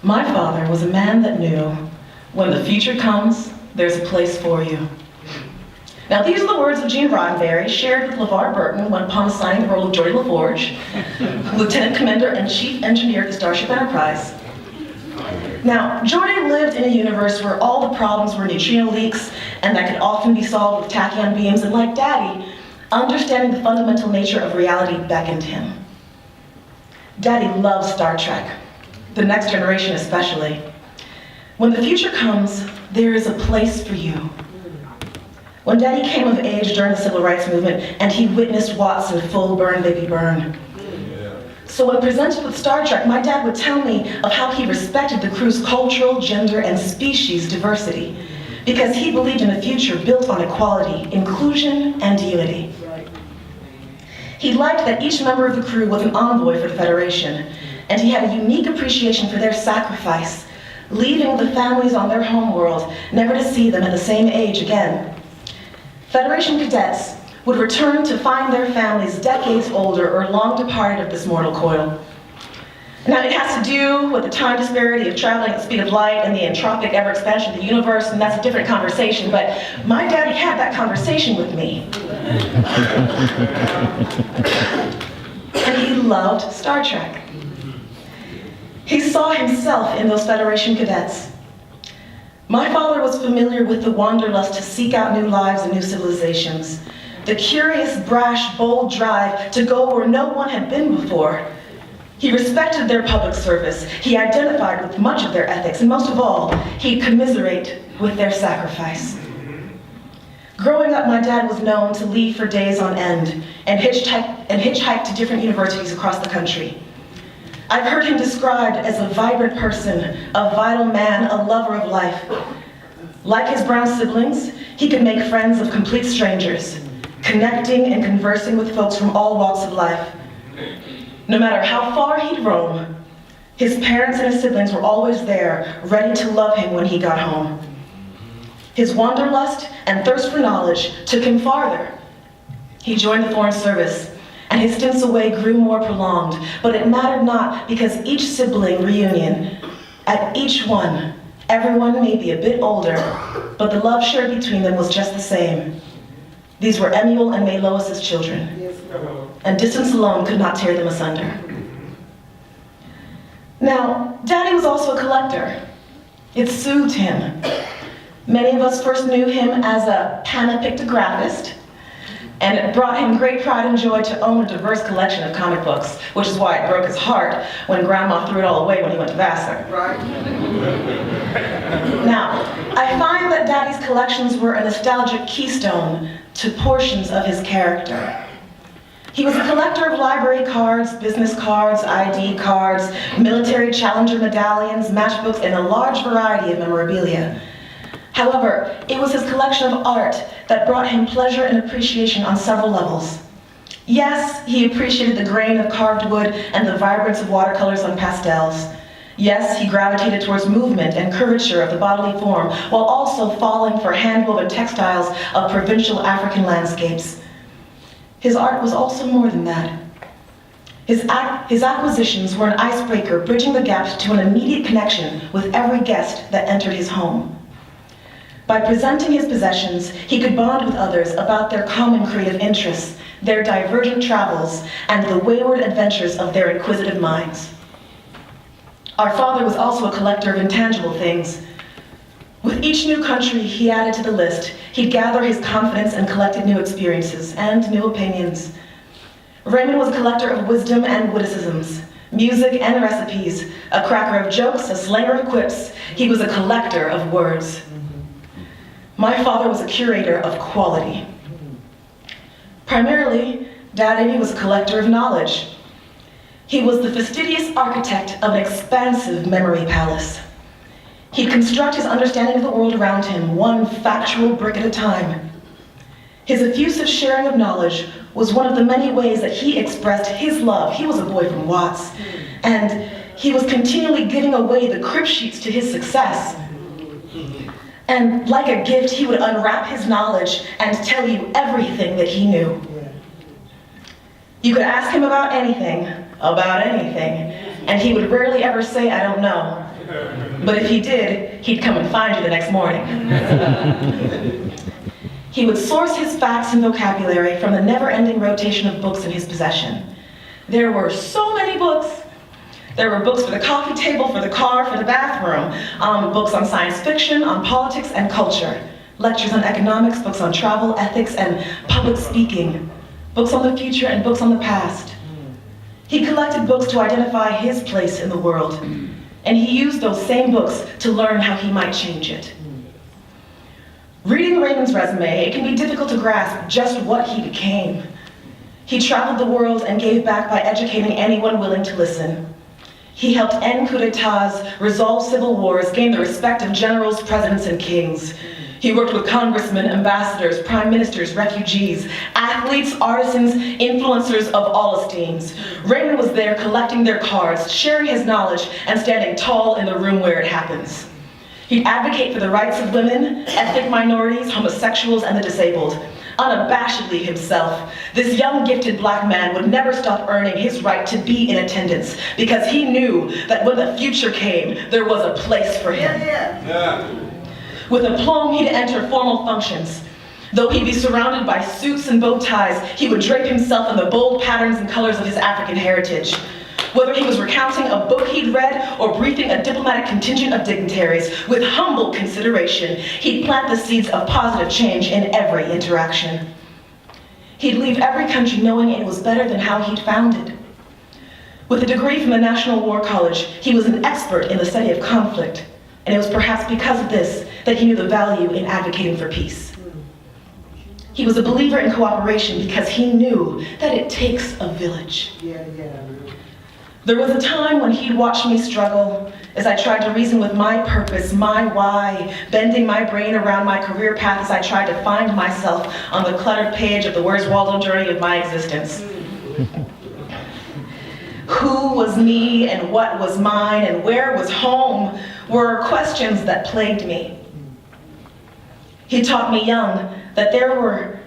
My father was a man that knew, when the future comes, there's a place for you. Now, these are the words of Gene Roddenberry, shared with LeVar Burton when upon signing the role of Geordi LaForge, Lieutenant Commander and Chief Engineer of the Starship Enterprise. Now, Geordi lived in a universe where all the problems were neutrino leaks, and that could often be solved with tachyon beams, and like Daddy, understanding the fundamental nature of reality beckoned him. Daddy loves Star Trek, the Next Generation especially. When the future comes, there is a place for you. When Daddy came of age during the Civil Rights Movement, and he witnessed Watson full burn, baby burn. So when presented with Star Trek, my dad would tell me of how he respected the crew's cultural, gender, and species diversity, because he believed in a future built on equality, inclusion, and unity. He liked that each member of the crew was an envoy for the Federation, and he had a unique appreciation for their sacrifice, leaving the families on their homeworld, never to see them at the same age again. Federation cadets would return to find their families decades older or long departed of this mortal coil. Now, it has to do with the time disparity of traveling at the speed of light and the entropic ever-expansion of the universe, and that's a different conversation, but my daddy had that conversation with me. And he loved Star Trek. He saw himself in those Federation cadets. My father was familiar with the wanderlust to seek out new lives and new civilizations, the curious, brash, bold drive to go where no one had been before. He respected their public service. He identified with much of their ethics, and most of all, he'd commiserate with their sacrifice. Growing up, my dad was known to leave for days on end and hitchhike to different universities across the country. I've heard him described as a vibrant person, a vital man, a lover of life. Like his brown siblings, he could make friends of complete strangers, connecting and conversing with folks from all walks of life. No matter how far he'd roam, his parents and his siblings were always there, ready to love him when he got home. His wanderlust and thirst for knowledge took him farther. He joined the Foreign Service, and his stints away grew more prolonged, but it mattered not, because each sibling reunion, at each one, everyone may be a bit older, but the love shared between them was just the same. These were Emuel and May Lois's children, and distance alone could not tear them asunder. Now, Daddy was also a collector. It soothed him. Many of us first knew him as a panopictographist, and it brought him great pride and joy to own a diverse collection of comic books, which is why it broke his heart when Grandma threw it all away when he went to Vassar. Right. Now, I find that Daddy's collections were a nostalgic keystone to portions of his character. He was a collector of library cards, business cards, ID cards, military Challenger medallions, matchbooks, and a large variety of memorabilia. However, it was his collection of art that brought him pleasure and appreciation on several levels. Yes, he appreciated the grain of carved wood and the vibrance of watercolors on pastels. Yes, he gravitated towards movement and curvature of the bodily form, while also falling for hand-woven textiles of provincial African landscapes. His art was also more than that. His acquisitions were an icebreaker, bridging the gap to an immediate connection with every guest that entered his home. By presenting his possessions, he could bond with others about their common creative interests, their divergent travels, and the wayward adventures of their inquisitive minds. Our father was also a collector of intangible things. With each new country he added to the list, he'd gather his confidence and collected new experiences and new opinions. Raymond was a collector of wisdom and witticisms, music and recipes, a cracker of jokes, a slanger of quips. He was a collector of words. My father was a curator of quality. Primarily, Daddy was a collector of knowledge. He was the fastidious architect of an expansive memory palace. He'd construct his understanding of the world around him, one factual brick at a time. His effusive sharing of knowledge was one of the many ways that he expressed his love. He was a boy from Watts, and he was continually giving away the crib sheets to his success. And like a gift, he would unwrap his knowledge and tell you everything that he knew. You could ask him about anything, and he would rarely ever say, "I don't know." But if he did, he'd come and find you the next morning. He would source his facts and vocabulary from the never-ending rotation of books in his possession. There were so many books. There were books for the coffee table, for the car, for the bathroom, books on science fiction, on politics and culture, lectures on economics, books on travel, ethics, and public speaking, books on the future and books on the past. He collected books to identify his place in the world, and he used those same books to learn how he might change it. Reading Raymond's resume, it can be difficult to grasp just what he became. He traveled the world and gave back by educating anyone willing to listen. He helped end coups d'etats, resolve civil wars, gain the respect of generals, presidents, and kings. He worked with congressmen, ambassadors, prime ministers, refugees, athletes, artisans, influencers of all esteems. Raymond was there collecting their cards, sharing his knowledge, and standing tall in the room where it happens. He'd advocate for the rights of women, ethnic minorities, homosexuals, and the disabled. Unabashedly himself, this young gifted black man would never stop earning his right to be in attendance because he knew that when the future came, there was a place for him. With aplomb, he'd enter formal functions. Though he'd be surrounded by suits and bow ties, he would drape himself in the bold patterns and colors of his African heritage. Whether he was recounting a book he'd read or briefing a diplomatic contingent of dignitaries, with humble consideration, he'd plant the seeds of positive change in every interaction. He'd leave every country knowing it was better than how he'd found it. With a degree from the National War College, he was an expert in the study of conflict, and it was perhaps because of this that he knew the value in advocating for peace. He was a believer in cooperation because he knew that it takes a village. There was a time when he'd watch me struggle as I tried to reason with my purpose, my why, bending my brain around my career path as I tried to find myself on the cluttered page of the Where's Waldo journey of my existence. Who was me and what was mine and where was home were questions that plagued me. He taught me young that there were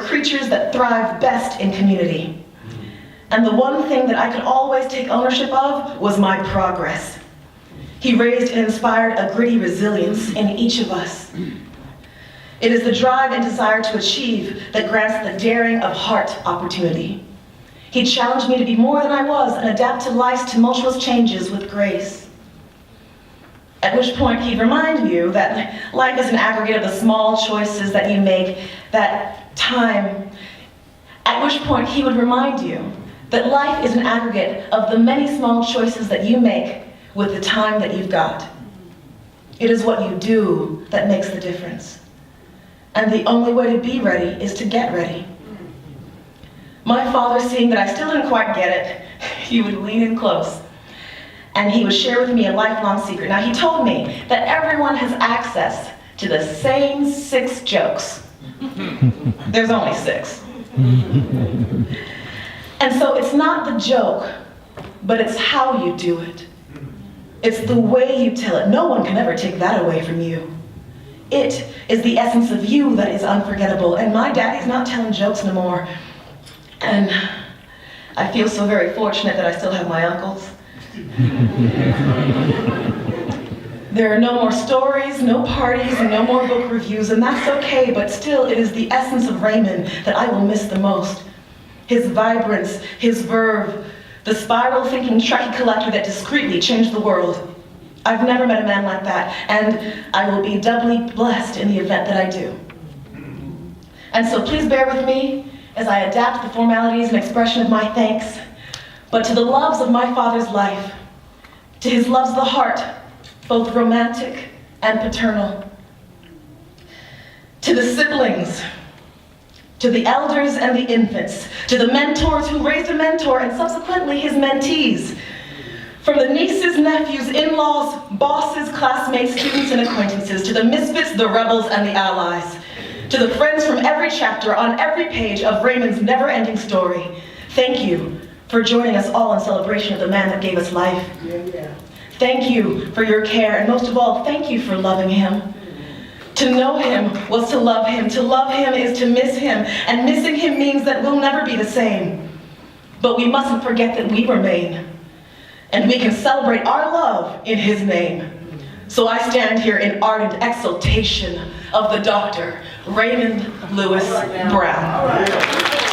creatures that thrive best in community. And the one thing that I could always take ownership of was my progress. He raised and inspired a gritty resilience in each of us. It is the drive and desire to achieve that grants the daring of heart opportunity. He challenged me to be more than I was and adapt to life's tumultuous changes with grace. At which point he'd remind you that life is an aggregate of the small choices that you make, At which point he would remind you that life is an aggregate of the many small choices that you make with the time that you've got. It is what you do that makes the difference. And the only way to be ready is to get ready. My father, seeing that I still didn't quite get it, he would lean in close and he would share with me a lifelong secret. Now, he told me that everyone has access to the same 6 jokes. There's only 6. And so it's not the joke, but it's how you do it. It's the way you tell it. No one can ever take that away from you. It is the essence of you that is unforgettable. And my daddy's not telling jokes no more. And I feel so very fortunate that I still have my uncles. There are no more stories, no parties, and no more book reviews, and that's okay, but still it is the essence of Raymond that I will miss the most. His vibrance, his verve, the spiral-thinking Trekkie collector that discreetly changed the world. I've never met a man like that, and I will be doubly blessed in the event that I do. And so please bear with me as I adapt the formalities and expression of my thanks, but to the loves of my father's life, to his loves of the heart, both romantic and paternal, to the siblings, to the elders and the infants, to the mentors who raised a mentor and subsequently his mentees, from the nieces, nephews, in-laws, bosses, classmates, students, and acquaintances, to the misfits, the rebels, and the allies, to the friends from every chapter on every page of Raymond's never-ending story. Thank you for joining us all in celebration of the man that gave us life. Thank you for your care, and most of all, thank you for loving him. To know him was to love him. To love him is to miss him, and missing him means that we'll never be the same. But we mustn't forget that we remain, and we can celebrate our love in his name. So I stand here in ardent exultation of the Dr. Raymond Lewis Brown.